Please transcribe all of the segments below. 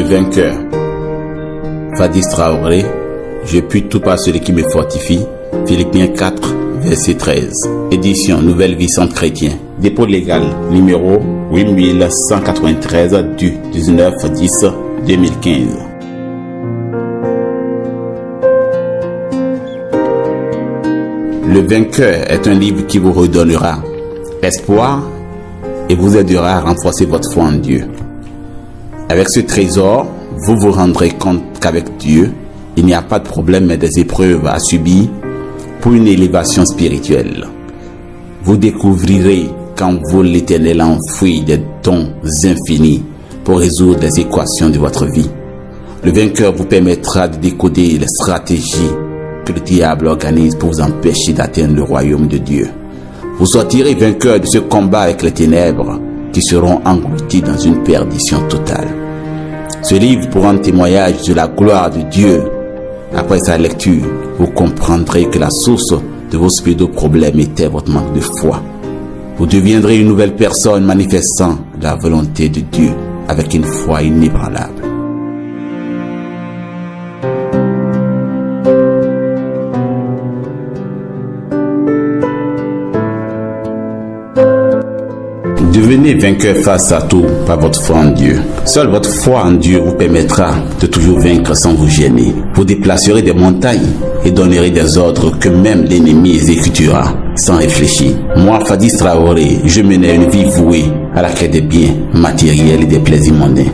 vainqueur. Fadis Traoré, je puis tout par celui qui me fortifie. Philippiens 4, verset 13. Édition Nouvelle Vie Centre Chrétien. Dépôt légal numéro 8193 du 19-10-2015. Le vainqueur est un livre qui vous redonnera espoir et vous aidera à renforcer votre foi en Dieu. Avec ce trésor, vous vous rendrez compte qu'avec Dieu, il n'y a pas de problème mais des épreuves à subir pour une élévation spirituelle. Vous découvrirez qu'en vous l'Éternel a enfoui des dons infinis pour résoudre les équations de votre vie. Le vainqueur vous permettra de décoder les stratégies que le diable organise pour vous empêcher d'atteindre le royaume de Dieu. Vous sortirez vainqueur de ce combat avec les ténèbres qui seront engloutis dans une perdition totale. Ce livre pourra un témoignage de la gloire de Dieu. Après sa lecture, vous comprendrez que la source de vos pseudo-problèmes était votre manque de foi. Vous deviendrez une nouvelle personne manifestant la volonté de Dieu avec une foi inébranlable. Devenez vainqueur face à tout par votre foi en Dieu. Seule votre foi en Dieu vous permettra de toujours vaincre sans vous gêner. Vous déplacerez des montagnes et donnerez des ordres que même l'ennemi exécutera sans réfléchir. Moi, Fadis Traoré, je menais une vie vouée à la quête des biens matériels et des plaisirs mondains.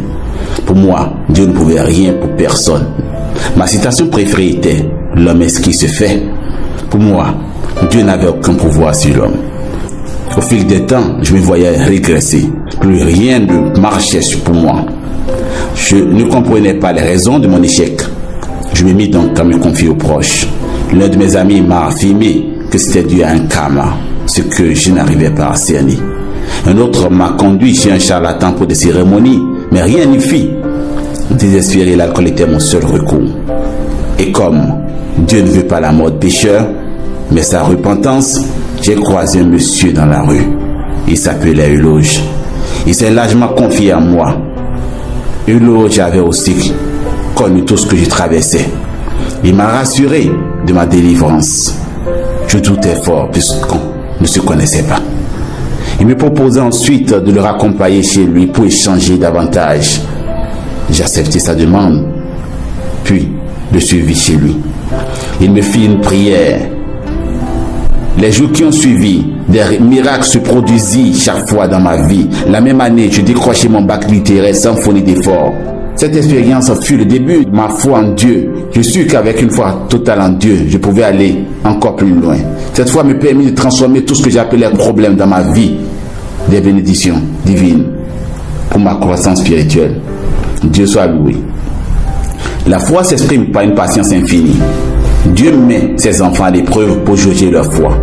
Pour moi, Dieu ne pouvait rien pour personne. Ma citation préférée était « L'homme est ce qui se fait ». Pour moi, Dieu n'avait aucun pouvoir sur l'homme. Au fil des temps, je me voyais régresser. Plus rien ne marchait pour moi. Je ne comprenais pas les raisons de mon échec. Je me mis donc à me confier aux proches. L'un de mes amis m'a affirmé que c'était dû à un karma, ce que je n'arrivais pas à cerner. Un autre m'a conduit chez un charlatan pour des cérémonies, mais rien n'y fit. Désespéré, l'alcool était mon seul recours. Et comme Dieu ne veut pas la mort de pécheur, mais sa repentance, j'ai croisé un monsieur dans la rue. Il s'appelait Euloge. Il s'est largement confié à moi. Euloge avait aussi connu tout ce que je traversais. Il m'a rassuré de ma délivrance. Je doutais fort puisqu'on ne se connaissait pas. Il me proposait ensuite de le raccompagner chez lui pour échanger davantage. J'ai accepté sa demande, puis le suivi chez lui. Il me fit une prière. Les jours qui ont suivi, des miracles se produisirent chaque fois dans ma vie. La même année, je décrochai mon bac littéraire sans fournir d'effort. Cette expérience fut le début de ma foi en Dieu. Je sus qu'avec une foi totale en Dieu, je pouvais aller encore plus loin. Cette foi me permit de transformer tout ce que j'appelais problème dans ma vie. Des bénédictions divines pour ma croissance spirituelle. Dieu soit loué. La foi s'exprime par une patience infinie. Dieu met ses enfants à l'épreuve pour jauger leur foi.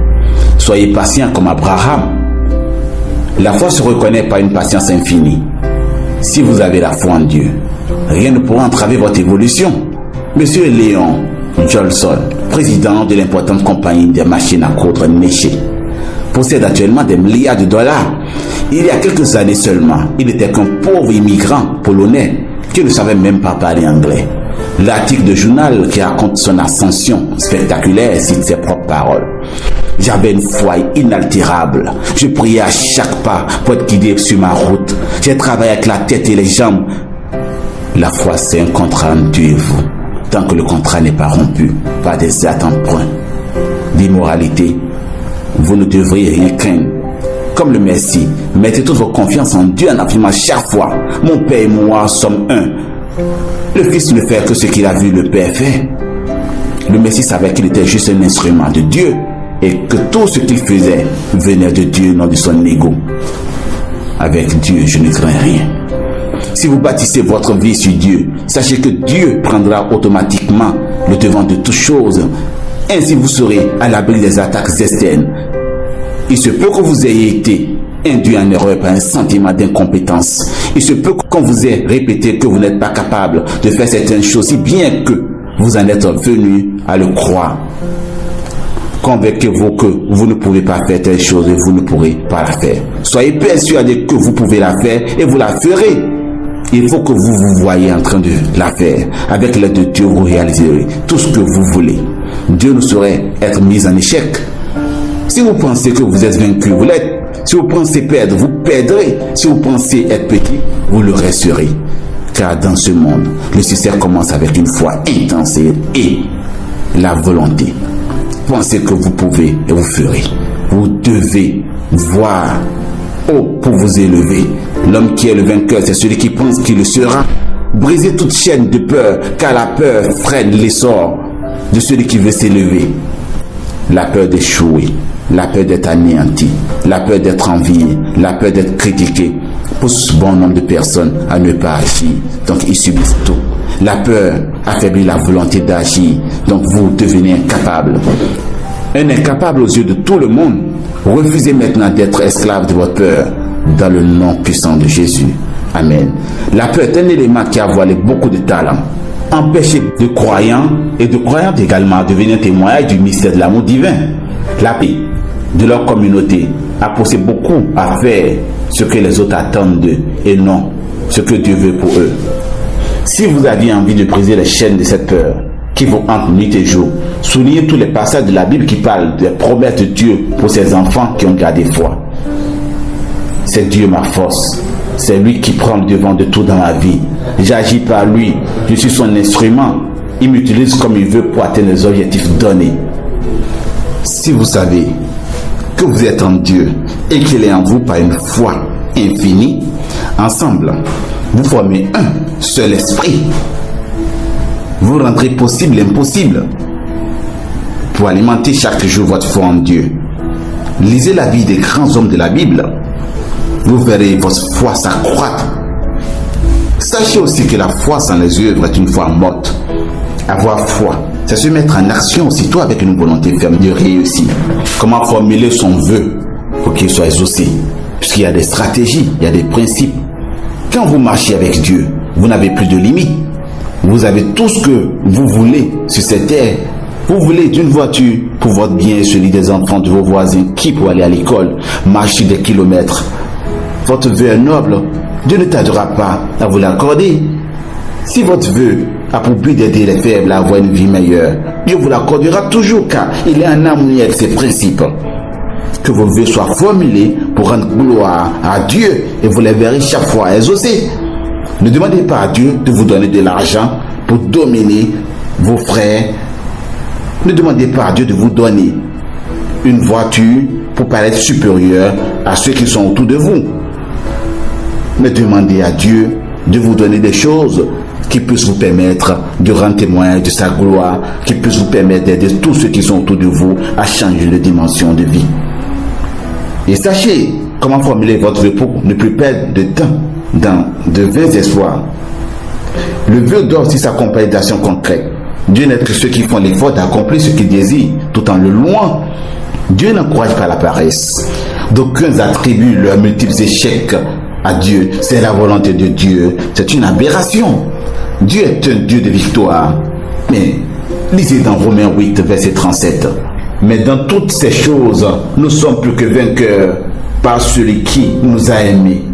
Soyez patients comme Abraham. La foi se reconnaît par une patience infinie. Si vous avez la foi en Dieu, rien ne pourra entraver votre évolution. Monsieur Léon Johnson, président de l'importante compagnie des machines à coudre Neche, possède actuellement des milliards de dollars. Il y a quelques années seulement, il n'était qu'un pauvre immigrant polonais qui ne savait même pas parler anglais. L'article de journal qui raconte son ascension spectaculaire cite ses propres paroles. J'avais une foi inaltérable. Je priais à chaque pas pour être guidé sur ma route. J'ai travaillé avec la tête et les jambes. La foi, c'est un contrat entre Dieu et vous. Tant que le contrat n'est pas rompu par des actes empreints d'immoralité, vous ne devriez rien craindre. Comme le Messie, mettez toute votre confiance en Dieu en affirmant chaque fois: mon Père et moi sommes un. Le Fils ne fait que ce qu'il a vu le Père faire. Le Messie savait qu'il était juste un instrument de Dieu et que tout ce qu'il faisait venait de Dieu, non de son ego. Avec Dieu, je ne crains rien. Si vous bâtissez votre vie sur Dieu, sachez que Dieu prendra automatiquement le devant de toutes choses. Ainsi, vous serez à l'abri des attaques externes. Il se peut que vous ayez été induit en erreur par un sentiment d'incompétence. Il se peut qu'on vous ait répété que vous n'êtes pas capable de faire certaines choses, si bien que vous en êtes venu à le croire. Convainquez-vous que vous ne pouvez pas faire telle chose et vous ne pourrez pas la faire. Soyez persuadés que vous pouvez la faire et vous la ferez. Il faut que vous vous voyez en train de la faire. Avec l'aide de Dieu, vous réaliserez tout ce que vous voulez. Dieu ne saurait être mis en échec. Si vous pensez que vous êtes vaincu, vous l'êtes. Si vous pensez perdre, vous perdrez. Si vous pensez être petit, vous le resterez. Car dans ce monde, le succès commence avec une foi intense et la volonté. Pensez que vous pouvez et vous ferez. Vous devez voir haut pour vous élever. L'homme qui est le vainqueur, c'est celui qui pense qu'il le sera. Brisez toute chaîne de peur, car la peur freine l'essor de celui qui veut s'élever. La peur d'échouer, la peur d'être anéanti, la peur d'être envié, la peur d'être critiqué pousse bon nombre de personnes à ne pas agir. Donc ils subissent tout. La peur affaiblit la volonté d'agir. Donc vous devenez incapable. Un incapable aux yeux de tout le monde. Refusez maintenant d'être esclave de votre peur dans le nom puissant de Jésus. Amen. La peur est un élément qui a voilé beaucoup de talents. Empêcher de croyants et de croyantes également à devenir témoignage du mystère de l'amour divin. La paix de leur communauté a poussé beaucoup à faire ce que les autres attendent d'eux et non ce que Dieu veut pour eux. Si vous aviez envie de briser les chaînes de cette peur qui vous hante nuit et jour, soulignez tous les passages de la Bible qui parlent des promesses de Dieu pour ses enfants qui ont gardé foi. C'est Dieu ma force. C'est lui qui prend le devant de tout dans ma vie. J'agis par lui. Je suis son instrument. Il m'utilise comme il veut pour atteindre les objectifs donnés. Si vous savez que vous êtes en Dieu et qu'il est en vous par une foi infinie, ensemble, vous formez un seul esprit. Vous rendrez possible l'impossible pour alimenter chaque jour votre foi en Dieu. Lisez la vie des grands hommes de la Bible. Vous verrez votre foi s'accroître. Sachez aussi que la foi sans les œuvres est une foi morte. Avoir foi, c'est se mettre en action aussitôt avec une volonté ferme de réussir. Comment formuler son vœu pour qu'il soit exaucé? Puisqu'il y a des stratégies, il y a des principes. Quand vous marchez avec Dieu, vous n'avez plus de limites. Vous avez tout ce que vous voulez sur cette terre. Vous voulez d'une voiture pour votre bien et celui des enfants de vos voisins qui, pour aller à l'école, marchent des kilomètres. Votre vœu est noble, Dieu ne t'aidera pas à vous l'accorder. Si votre vœu a pour but d'aider les faibles à avoir une vie meilleure, Dieu vous l'accordera toujours car il est en harmonie avec ses principes. Que vos vœux soient formulés pour rendre gloire à Dieu et vous les verrez chaque fois exaucés. Ne demandez pas à Dieu de vous donner de l'argent pour dominer vos frères. Ne demandez pas à Dieu de vous donner une voiture pour paraître supérieur à ceux qui sont autour de vous. Mais demandez à Dieu de vous donner des choses qui puissent vous permettre de rendre témoignage de sa gloire, qui puissent vous permettre d'aider tous ceux qui sont autour de vous à changer de dimension de vie. Et sachez comment formuler votre vœu pour ne plus perdre de temps dans de vains espoirs. Le vœu doit aussi s'accompagner d'actions concrètes. Dieu n'aide que ceux qui font l'effort d'accomplir ce qu'ils désirent, tout en le louant. Dieu n'encourage pas la paresse. D'aucuns attribuent leurs multiples échecs à Dieu. C'est la volonté de Dieu. C'est une aberration. Dieu est un Dieu de victoire. Mais lisez dans Romains 8, verset 37. Mais dans toutes ces choses, nous sommes plus que vainqueurs par celui qui nous a aimés.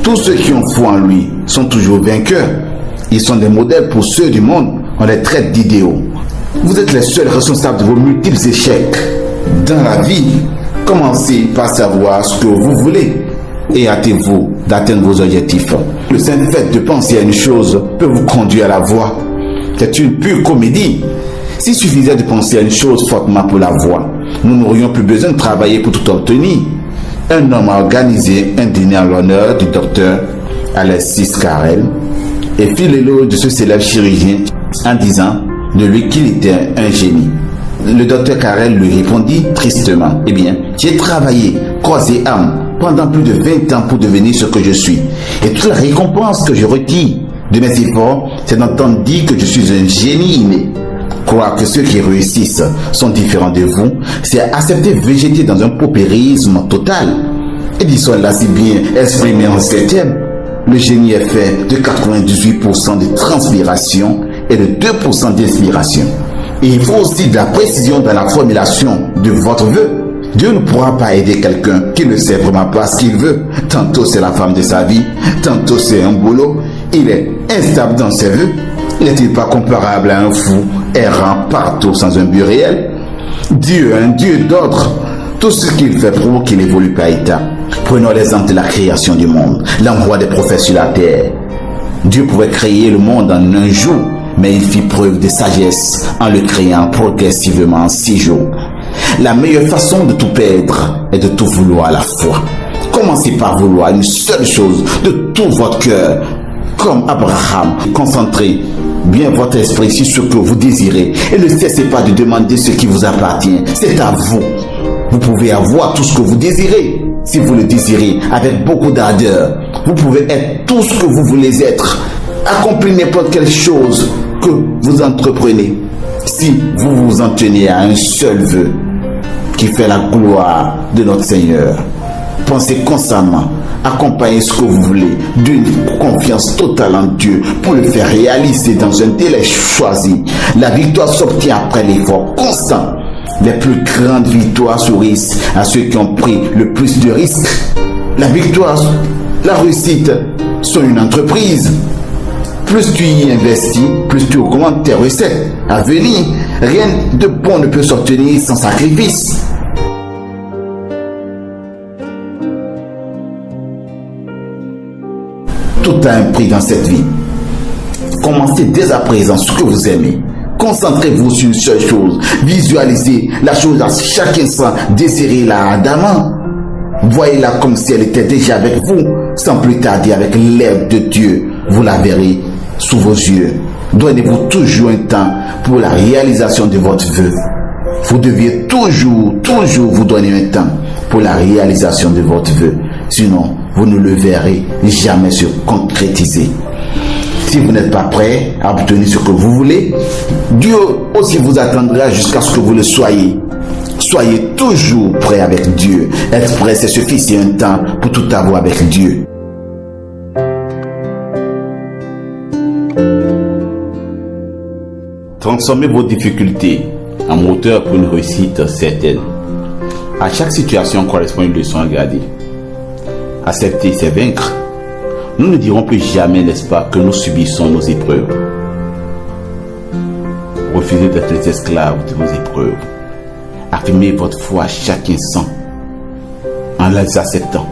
Tous ceux qui ont foi en lui sont toujours vainqueurs. Ils sont des modèles pour ceux du monde. On les traite d'idéaux. Vous êtes les seuls responsables de vos multiples échecs. Dans la vie, commencez par savoir ce que vous voulez et hâtez-vous d'atteindre vos objectifs. Le simple fait de penser à une chose peut vous conduire à la voie. C'est une pure comédie. S'il suffisait de penser à une chose fortement pour la voie, nous n'aurions plus besoin de travailler pour tout obtenir. Un homme a organisé un dîner en l'honneur du docteur Alexis Carrel et fit l'éloge de ce célèbre chirurgien en disant de lui qu'il était un génie. Le docteur Carrel lui répondit tristement, « Eh bien, j'ai travaillé corps et âme pendant plus de 20 ans pour devenir ce que je suis. Et toute la récompense que je retire de mes efforts, c'est d'entendre dire que je suis un génie inné. Croire que ceux qui réussissent sont différents de vous, c'est accepter végéter dans un paupérisme total. Et disons-là si bien exprimé en ces termes, le génie est fait de 98% de transpiration et de 2% d'inspiration. Et il faut aussi de la précision dans la formulation de votre vœu. Dieu ne pourra pas aider quelqu'un qui ne sait vraiment pas ce qu'il veut. Tantôt c'est la femme de sa vie, tantôt c'est un boulot. Il est instable dans ses vœux. N'est-il pas comparable à un fou errant partout sans un but réel? Dieu, un Dieu d'ordre, tout ce qu'il fait prouve qu'il évolue par étapes. Prenons l'exemple de la création du monde, l'envoi des prophètes sur la terre. Dieu pouvait créer le monde en un jour, mais il fit preuve de sagesse en le créant progressivement en 6 jours. La meilleure façon de tout perdre est de tout vouloir à la fois. Commencez par vouloir une seule chose de tout votre cœur. Comme Abraham, concentrez bien votre esprit sur ce que vous désirez et ne cessez pas de demander ce qui vous appartient. C'est à vous. Vous pouvez avoir tout ce que vous désirez. Si vous le désirez avec beaucoup d'ardeur, vous pouvez être tout ce que vous voulez être. Accomplissez n'importe quelle chose que vous entreprenez. Si vous vous en tenez à un seul vœu qui fait la gloire de notre Seigneur, pensez constamment, accompagnez ce que vous voulez d'une confiance totale en Dieu pour le faire réaliser dans un délai choisi. La victoire s'obtient après l'effort constant. Les plus grandes victoires sourient à ceux qui ont pris le plus de risques. La victoire, la réussite sont une entreprise. Plus tu y investis, plus tu augmentes tes recettes à venir. Rien de bon ne peut s'obtenir sans sacrifice. Tout a un prix dans cette vie. Commencez dès à présent ce que vous aimez. Concentrez-vous sur une seule chose. Visualisez la chose à chaque instant. Désirez-la ardemment. Voyez-la comme si elle était déjà avec vous. Sans plus tarder, avec l'aide de Dieu, vous la verrez sous vos yeux. Donnez-vous toujours un temps pour la réalisation de votre vœu. Vous deviez toujours vous donner un temps pour la réalisation de votre vœu. Sinon, vous ne le verrez jamais se concrétiser. Si vous n'êtes pas prêt à obtenir ce que vous voulez, Dieu aussi vous attendra jusqu'à ce que vous le soyez. Soyez toujours prêt avec Dieu. Être prêt, c'est suffisant un temps pour tout avoir avec Dieu. Transformez vos difficultés en moteur pour une réussite certaine. À chaque situation correspond une leçon à garder. Accepter, c'est vaincre. Nous ne dirons plus jamais, n'est-ce pas, que nous subissons nos épreuves. Refusez d'être les esclaves de vos épreuves. Affirmez votre foi à chaque instant en les acceptant.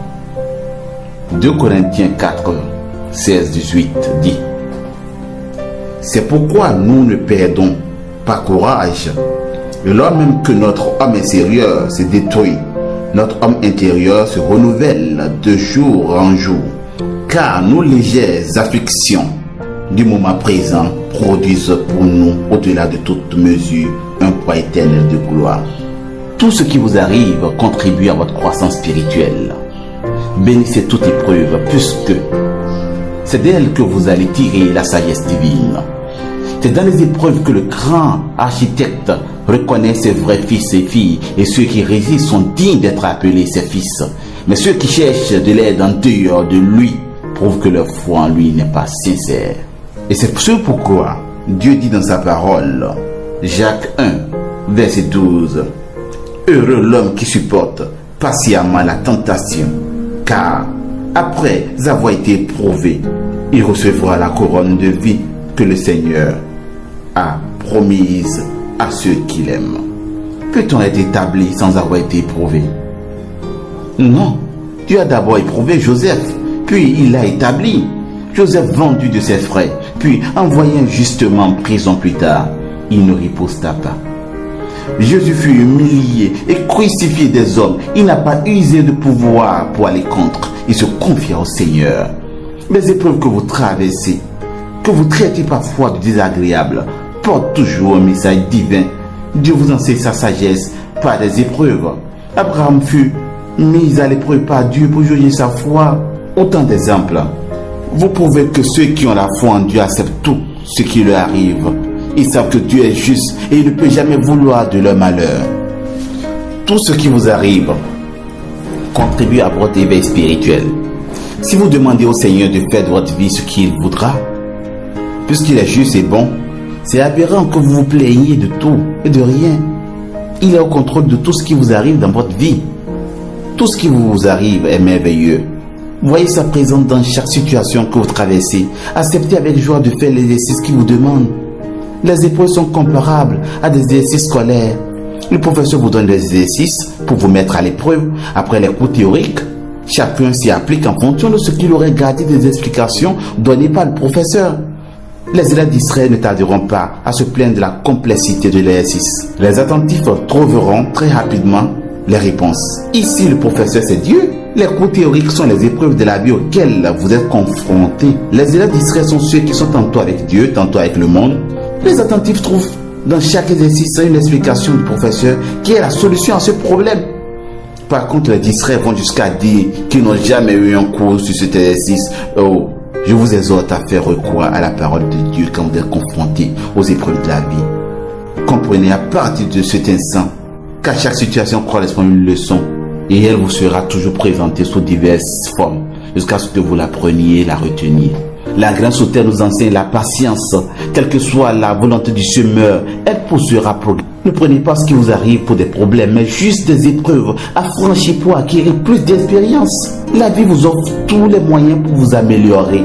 2 Corinthiens 4, 16, 18 dit: c'est pourquoi nous ne perdons pas courage. Et lors même que notre homme extérieur se détruit, notre homme intérieur se renouvelle de jour en jour. Car nos légères afflictions du moment présent produisent pour nous, au-delà de toute mesure, un poids éternel de gloire. Tout ce qui vous arrive contribue à votre croissance spirituelle. Bénissez toute épreuve, puisque c'est d'elle que vous allez tirer la sagesse divine. C'est dans les épreuves que le grand architecte reconnaît ses vrais fils et filles, et ceux qui résistent sont dignes d'être appelés ses fils. Mais ceux qui cherchent de l'aide en dehors de lui prouvent que leur foi en lui n'est pas sincère. Et c'est ce pourquoi Dieu dit dans sa parole, Jacques 1, verset 12, « Heureux l'homme qui supporte patiemment la tentation, car après avoir été éprouvé, il recevra la couronne de vie que le Seigneur a promise à ceux qui l'aiment. » Peut-on être établi sans avoir été éprouvé? Non. Dieu a d'abord éprouvé Joseph, puis il l'a établi. Joseph vendu de ses frères, puis envoyé injustement en prison plus tard. Il ne riposta pas. Jésus fut humilié et crucifié des hommes. Il n'a pas usé de pouvoir pour aller contre. Il se confia au Seigneur. Les épreuves que vous traversez, que vous traitez parfois de désagréables, portent toujours un message divin. Dieu vous enseigne sa sagesse par des épreuves. Abraham fut mis à l'épreuve par Dieu pour juger sa foi. Autant d'exemples. Vous prouvez que ceux qui ont la foi en Dieu acceptent tout ce qui leur arrive. Ils savent que Dieu est juste et il ne peut jamais vouloir de leur malheur. Tout ce qui vous arrive contribue à votre éveil spirituel. Si vous demandez au Seigneur de faire de votre vie ce qu'il voudra, puisqu'il est juste et bon, c'est aberrant que vous vous plaigniez de tout et de rien. Il est au contrôle de tout ce qui vous arrive dans votre vie. Tout ce qui vous arrive est merveilleux. Voyez sa présence dans chaque situation que vous traversez. Acceptez avec joie de faire l'exercice qu'il vous demande. Les épreuves sont comparables à des exercices scolaires. Le professeur vous donne des exercices pour vous mettre à l'épreuve. Après les cours théoriques, chacun s'y applique en fonction de ce qu'il aurait gardé des explications données par le professeur. Les élèves distraits ne tarderont pas à se plaindre de la complexité de l'exercice. Les attentifs trouveront très rapidement les réponses. Ici, le professeur, c'est Dieu. Les cours théoriques sont les épreuves de la vie auxquelles vous êtes confrontés. Les élèves distraits sont ceux qui sont tantôt avec Dieu, tantôt avec le monde. Les attentifs trouvent dans chaque exercice une explication du professeur qui est la solution à ce problème. Par contre, les distraits vont jusqu'à dire qu'ils n'ont jamais eu un cours sur cet exercice. Oh, je vous exhorte à faire recours à la parole de Dieu quand vous êtes confrontés aux épreuves de la vie. Comprenez à partir de cet instant qu'à chaque situation correspond une leçon et elle vous sera toujours présentée sous diverses formes jusqu'à ce que vous la preniez et la reteniez. La grâce au terre nous enseigne la patience. Quelle que soit la volonté du semeur, elle poussera progrès. Ne prenez pas ce qui vous arrive pour des problèmes, mais juste des épreuves à franchir pour acquérir plus d'expérience. La vie vous offre tous les moyens pour vous améliorer.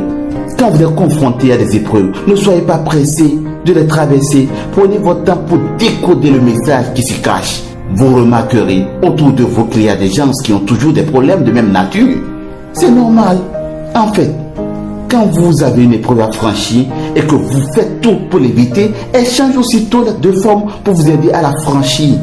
Quand vous êtes confronté à des épreuves, ne soyez pas pressé de les traverser. Prenez votre temps pour décoder le message qui s'y cache. Vous remarquerez autour de vous qu'il y a des gens qui ont toujours des problèmes de même nature. C'est normal. En fait, quand vous avez une épreuve à franchir et que vous faites tout pour l'éviter, elle change aussitôt de forme pour vous aider à la franchir.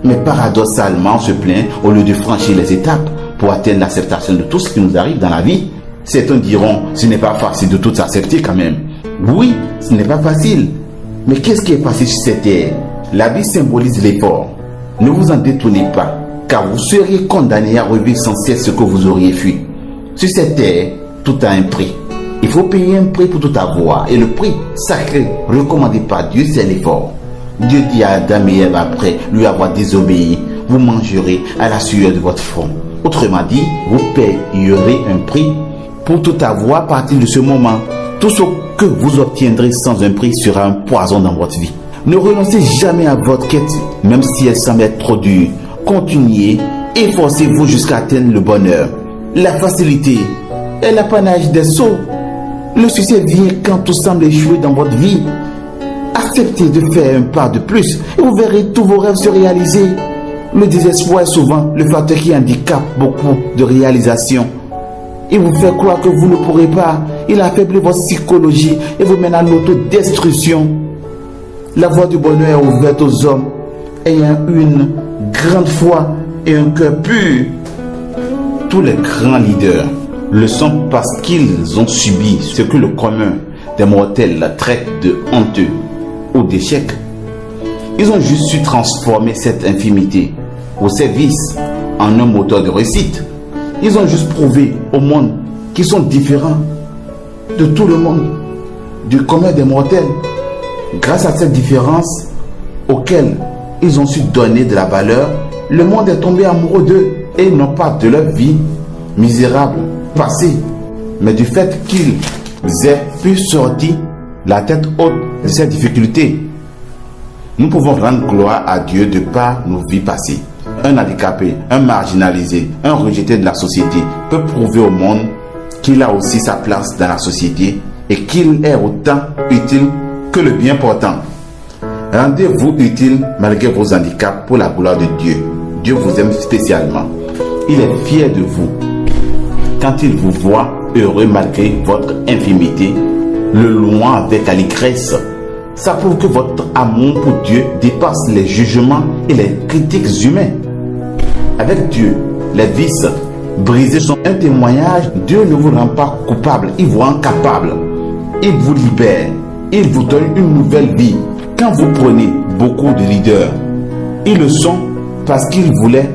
Mais paradoxalement, on se plaint au lieu de franchir les étapes pour atteindre l'acceptation de tout ce qui nous arrive dans la vie. Certains diront, ce n'est pas facile de tout accepter quand même. Oui, ce n'est pas facile. Mais qu'est-ce qui est passé sur cette terre? La vie symbolise l'effort. Ne vous en détournez pas, car vous seriez condamné à revivre sans cesse ce que vous auriez fui. Sur cette terre, tout a un prix. Il faut payer un prix pour tout avoir. Et le prix sacré recommandé par Dieu, c'est l'effort. Dieu dit à Adam et Ève après lui avoir désobéi, vous mangerez à la sueur de votre front. Autrement dit, vous payerez un prix pour tout avoir à partir de ce moment. Tout ce que vous obtiendrez sans un prix sera un poison dans votre vie. Ne renoncez jamais à votre quête, même si elle semble être trop dure. Continuez, efforcez-vous jusqu'à atteindre le bonheur. La facilité est l'apanage des sots. Le succès vient quand tout semble échouer dans votre vie. Acceptez de faire un pas de plus et vous verrez tous vos rêves se réaliser. Le désespoir est souvent le facteur qui handicape beaucoup de réalisations. Il vous fait croire que vous ne pourrez pas. Il affaiblit votre psychologie et vous mène à l'autodestruction. La voie du bonheur est ouverte aux hommes ayant une grande foi et un cœur pur. Tous les grands leaders le sont parce qu'ils ont subi ce que le commun des mortels traite de honteux ou d'échec. Ils ont juste su transformer cette infimité au service en un moteur de réussite. Ils ont juste prouvé au monde qu'ils sont différents de tout le monde, du commun des mortels. Grâce à cette différence auquel ils ont su donner de la valeur, le monde est tombé amoureux d'eux et non pas de leur vie misérable passée, mais du fait qu'ils aient pu sortir la tête haute de cette difficulté. Nous pouvons rendre gloire à Dieu de par nos vies passées. Un handicapé, un marginalisé, un rejeté de la société peut prouver au monde qu'il a aussi sa place dans la société et qu'il est autant utile que le bien portant. Rendez-vous utile malgré vos handicaps pour la gloire de Dieu. Dieu vous aime spécialement. Il est fier de vous. Quand il vous voit heureux malgré votre infimité, le louant avec allégresse, ça prouve que votre amour pour Dieu dépasse les jugements et les critiques humains. Avec Dieu, les vices brisés sont un témoignage. Dieu ne vous rend pas coupable, il vous rend capable. Il vous libère, il vous donne une nouvelle vie. Quand vous prenez beaucoup de leaders, ils le sont parce qu'ils voulaient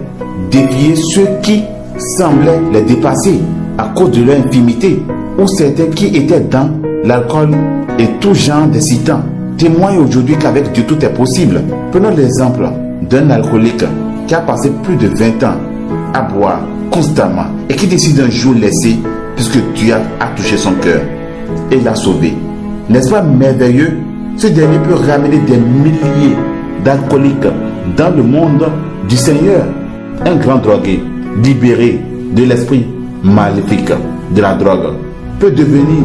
défier ceux qui semblaient les dépasser à cause de leur infimité, ou certains qui étaient dans l'alcool et tout genre d'incitants. Témoigne aujourd'hui qu'avec Dieu tout est possible. Prenons l'exemple d'un alcoolique qui a passé plus de 20 ans à boire constamment et qui décide un jour de laisser puisque Dieu a touché son cœur et l'a sauvé. N'est-ce pas merveilleux? Ce dernier peut ramener des milliers d'alcooliques dans le monde du Seigneur. Un grand drogué, libéré de l'esprit maléfique de la drogue, peut devenir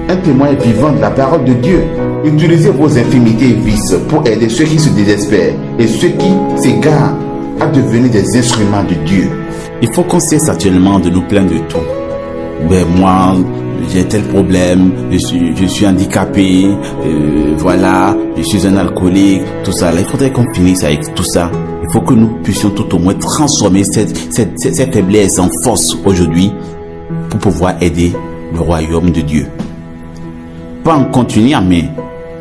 un témoin vivant de la parole de Dieu. Utilisez vos infimités et vices pour aider ceux qui se désespèrent et ceux qui s'égarent à devenir des instruments de Dieu. Il faut qu'on cesse actuellement de nous plaindre de tout. Ben moi, j'ai tel problème, je suis handicapé, voilà, je suis un alcoolique, tout ça. Là, il faudrait qu'on finisse avec tout ça. Il faut que nous puissions tout au moins transformer cette faiblesse en force aujourd'hui pour pouvoir aider le royaume de Dieu. Pas en continuant, mais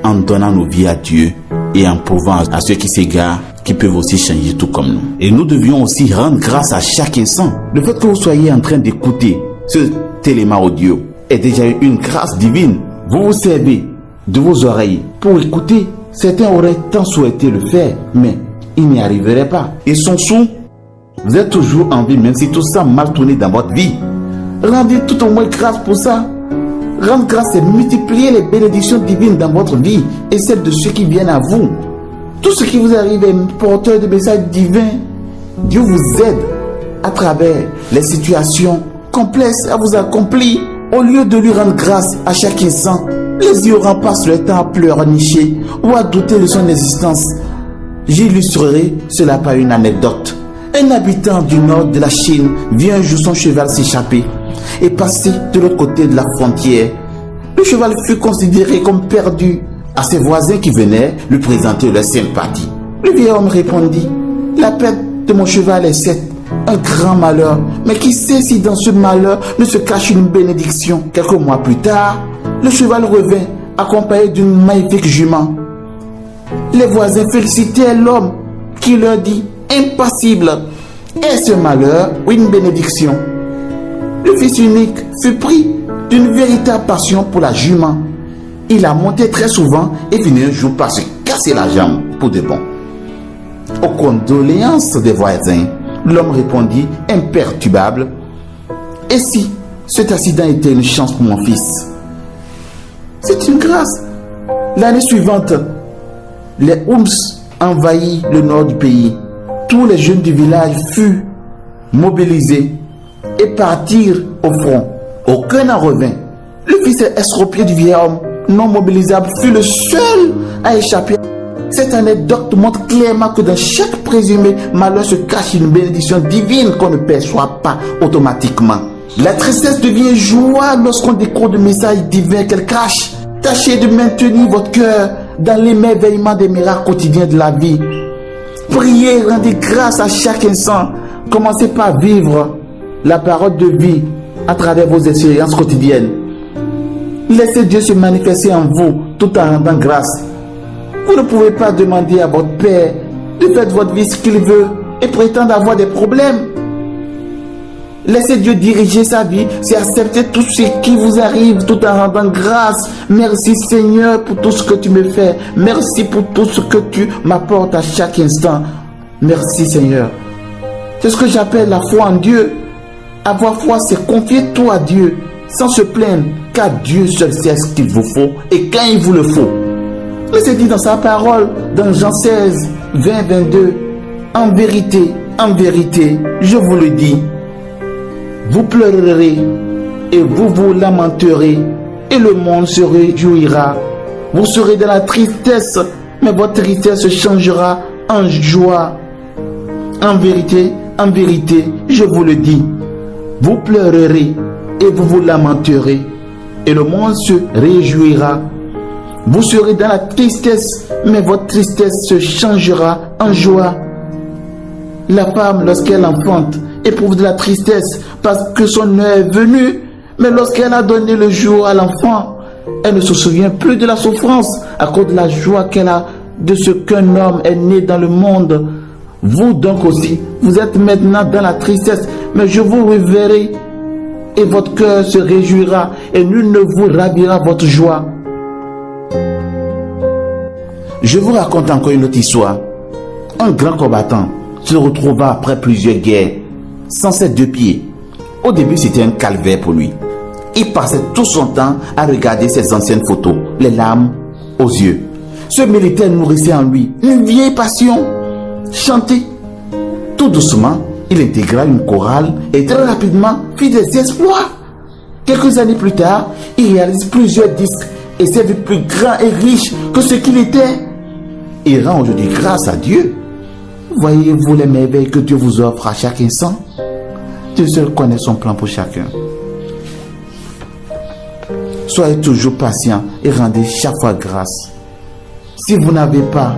en donnant nos vies à Dieu et en prouvant à ceux qui s'égarent qui peuvent aussi changer tout comme nous. Et nous devions aussi rendre grâce à chaque instant. Le fait que vous soyez en train d'écouter ce élément audio est déjà une grâce divine. Vous vous servez de vos oreilles pour écouter. Certains auraient tant souhaité le faire, mais ils n'y arriveraient pas. Ils sont sous. Vous êtes toujours en vie, même si tout ça mal tourné dans votre vie. Rendez tout au moins grâce pour ça. Rendre grâce, c'est multiplier les bénédictions divines dans votre vie et celles de ceux qui viennent à vous. Tout ce qui vous arrive est porteur de messages divins. Dieu vous aide à travers les situations complexes à vous accomplir. Au lieu de lui rendre grâce à chaque instant, les ignorants passent le temps à pleurnicher ou à douter de son existence. J'illustrerai cela par une anecdote. Un habitant du nord de la Chine vit un jour son cheval s'échapper et passer de l'autre côté de la frontière. Le cheval fut considéré comme perdu. À ses voisins qui venaient lui présenter leur sympathie, le vieil homme répondit: la perte de mon cheval est certes un grand malheur, mais qui sait si dans ce malheur ne se cache une bénédiction. Quelques mois plus tard, le cheval revint accompagné d'une magnifique jument. Les voisins félicitèrent l'homme qui leur dit, impassible: est-ce un malheur ou une bénédiction? Le fils unique fut pris d'une véritable passion pour la jument. Il la montait très souvent et finit un jour par se casser la jambe pour de bon. Aux condoléances des voisins, l'homme répondit imperturbable: et si cet accident était une chance pour mon fils? C'est une grâce. L'année suivante, les Oums envahirent le nord du pays. Tous les jeunes du village furent mobilisés et partirent au front. Aucun n'en revint. Le fils estropié du vieil homme non mobilisable fut le seul à échapper. Cette anecdote montre clairement que dans chaque présumé malheur se cache une bénédiction divine qu'on ne perçoit pas automatiquement. La tristesse devient joie lorsqu'on découvre le message divin qu'elle cache. Tâchez de maintenir votre cœur dans l'émerveillement des miracles quotidiens de la vie. Priez, rendez grâce à chaque instant. Commencez par vivre la parole de vie à travers vos expériences quotidiennes. Laissez Dieu se manifester en vous tout en rendant grâce. Vous ne pouvez pas demander à votre Père de faire de votre vie ce qu'il veut et prétendre avoir des problèmes. Laissez Dieu diriger sa vie, c'est accepter tout ce qui vous arrive tout en rendant grâce. Merci Seigneur pour tout ce que tu me fais. Merci pour tout ce que tu m'apportes à chaque instant. Merci Seigneur. C'est ce que j'appelle la foi en Dieu. Avoir foi, c'est confier tout à Dieu sans se plaindre, car Dieu seul sait ce qu'il vous faut et quand il vous le faut. Mais c'est dit dans sa parole, dans Jean 16, 20, 22, en vérité, je vous le dis, vous pleurerez et vous vous lamenterez et le monde se réjouira. Vous serez dans la tristesse, mais votre tristesse se changera en joie. En vérité, je vous le dis, vous pleurerez et vous vous lamenterez et le monde se réjouira. Vous serez dans la tristesse, mais votre tristesse se changera en joie. La femme, lorsqu'elle enfante, éprouve de la tristesse parce que son heure est venue, mais lorsqu'elle a donné le jour à l'enfant, elle ne se souvient plus de la souffrance à cause de la joie qu'elle a de ce qu'un homme est né dans le monde. Vous donc aussi, vous êtes maintenant dans la tristesse, mais je vous reverrai et votre cœur se réjouira et nul ne vous ravira votre joie. Je vous raconte encore une autre histoire. Un grand combattant se retrouva après plusieurs guerres sans ses deux pieds. Au début, c'était un calvaire pour lui. Il passait tout son temps à regarder ses anciennes photos, les larmes aux yeux. Ce militaire nourrissait en lui une vieille passion. chanter. Tout doucement, il intégra une chorale et très rapidement fit des exploits. Quelques années plus tard, il réalise plusieurs disques et s'est vu plus grand et riche que ce qu'il était. Il rend aujourd'hui grâce à Dieu. Voyez-vous les merveilles que Dieu vous offre à chaque instant? Dieu seul connaît son plan pour chacun. Soyez toujours patient et rendez chaque fois grâce. Si vous n'avez pas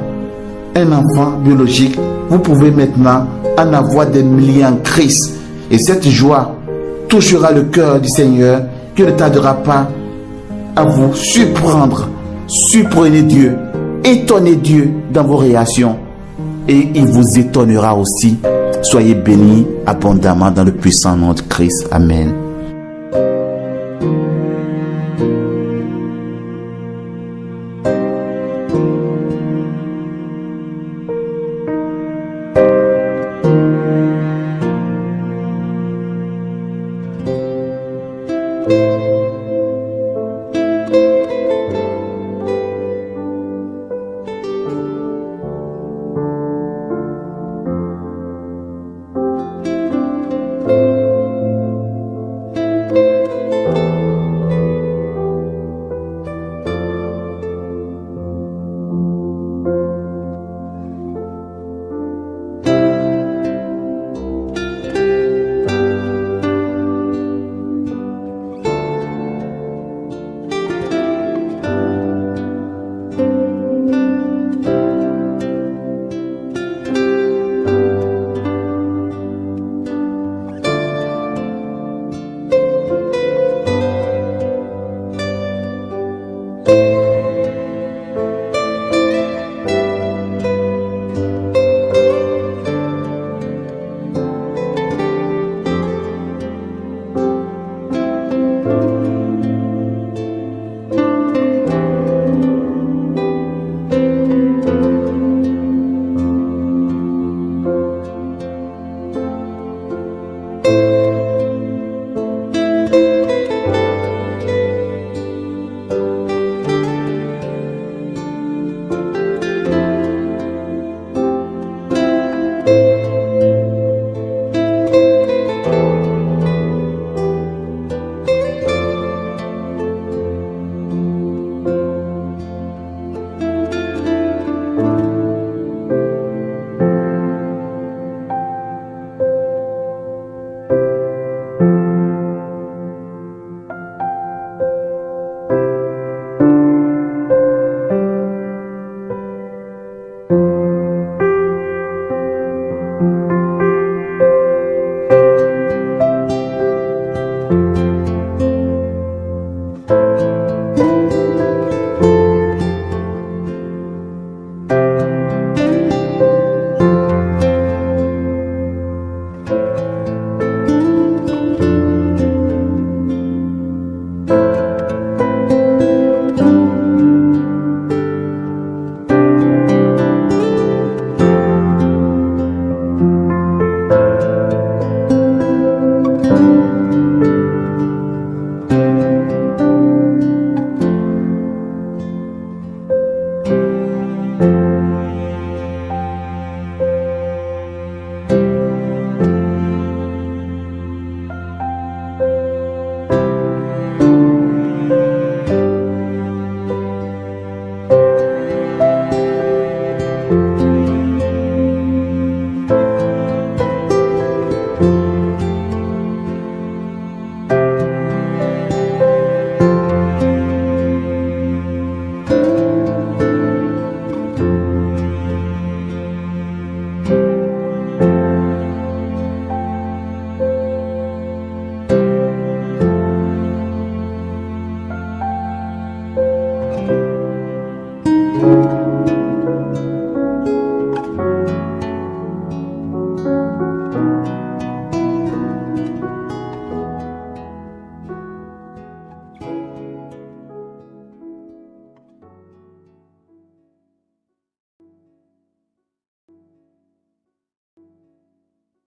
un enfant biologique, vous pouvez maintenant en avoir des milliers en Christ. Et cette joie touchera le cœur du Seigneur qui ne tardera pas à vous surprendre. Surprenez Dieu, étonnez Dieu dans vos réactions et il vous étonnera aussi. Soyez bénis abondamment dans le puissant nom de Christ. Amen.